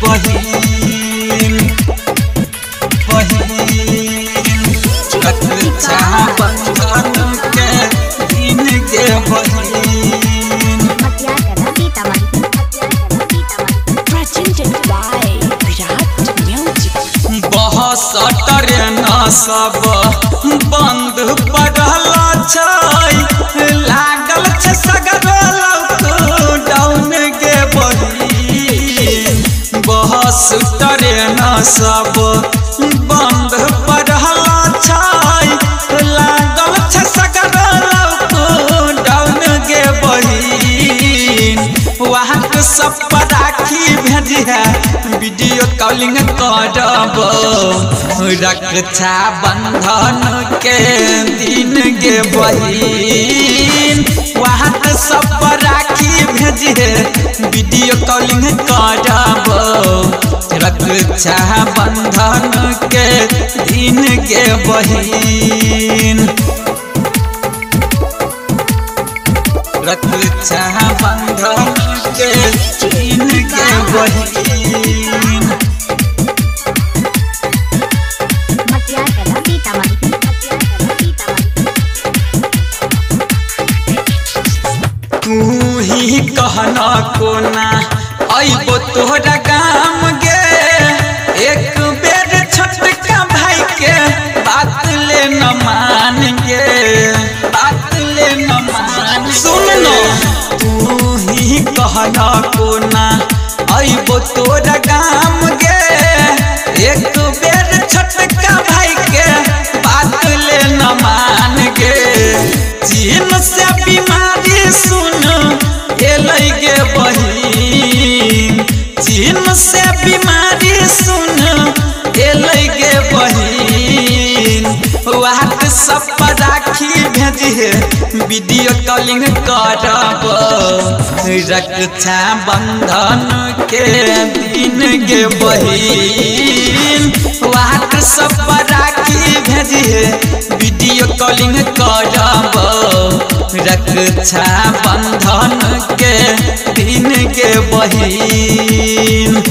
बहिन रक्षा बंधन के दिन के बहिन बहस ट्रेन सब बंद पड़ल छै लागल छै सगरो लॉकडाउन के बहिन बहस ट्रेन सब बंद पड़ल छै लागल छै सगरो लॉकडाउन के बहिन वहाँ के सब पर राखी भेजी है वीडियो कॉलिंग करब रक्षा बंधन के दिन के बहिन वहाँ के सब पर राखी भेजी है वीडियो कॉलिंग करब रक्षा बंधन के दिन के बहिन रक्षा बंधन के दिन के बहिन तू ही कहना कोना अइबो तोहरा गाम गे एक बेर छोटका भाई के बात ले न मान गे बात ले न मान सुन लो तू ही कहना कोना अइबो तोहरा गाम गे एक बेर छोटका भाई के बात ले न मान गे चीन से बीमारी सुन एलै गे बहिन चीन से बीमारी सुन एलै गे बहिन व्हाट्सएप पर राखी भेजी वीडियो कॉलिंग करब रक्षा बंधन के दिन गे बहिन व्हाट्सएप पर राखी भेजी वीडियो कॉलिंग करब रक्षा बंधन के दिन के बहिन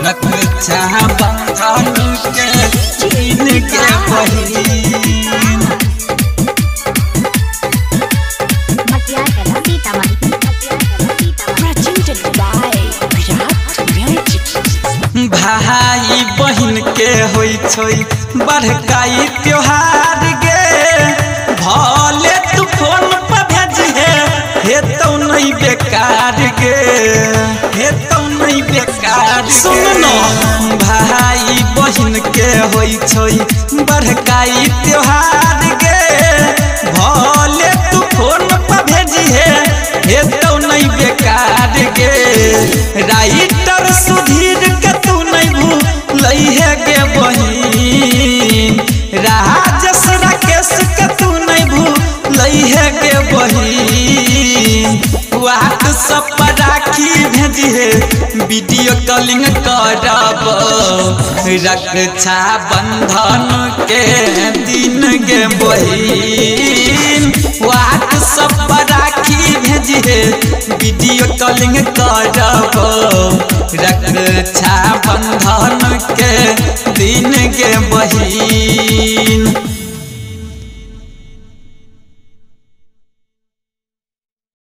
रक्षा बंधन के दिन के बहिन भाई बहन के होई छै बड़काई त्योहार गे भले तू फोन पर भेजे हेतौ नहीं बेकार गे हेतौ नहीं बेकार सुन न भाई बहन के होई छै बड़काई त्योहार गे भले तू फोन पर भेजे हेतौ नहीं बेकार गे राइटर सुधीर के तू नहीं भूलै है गे बहिन राजेश राकेश के तू नहीं भूलै है गे बहिन व्हाट्सएप पर राखी भेजी वीडियो कॉलिंग करब रक्षा बंधन के दिन गे बहिन व्हाट्सएप पर राखी भेजी वीडियो कॉलिंग करब रक्षा बंधन के दिन के बहिन।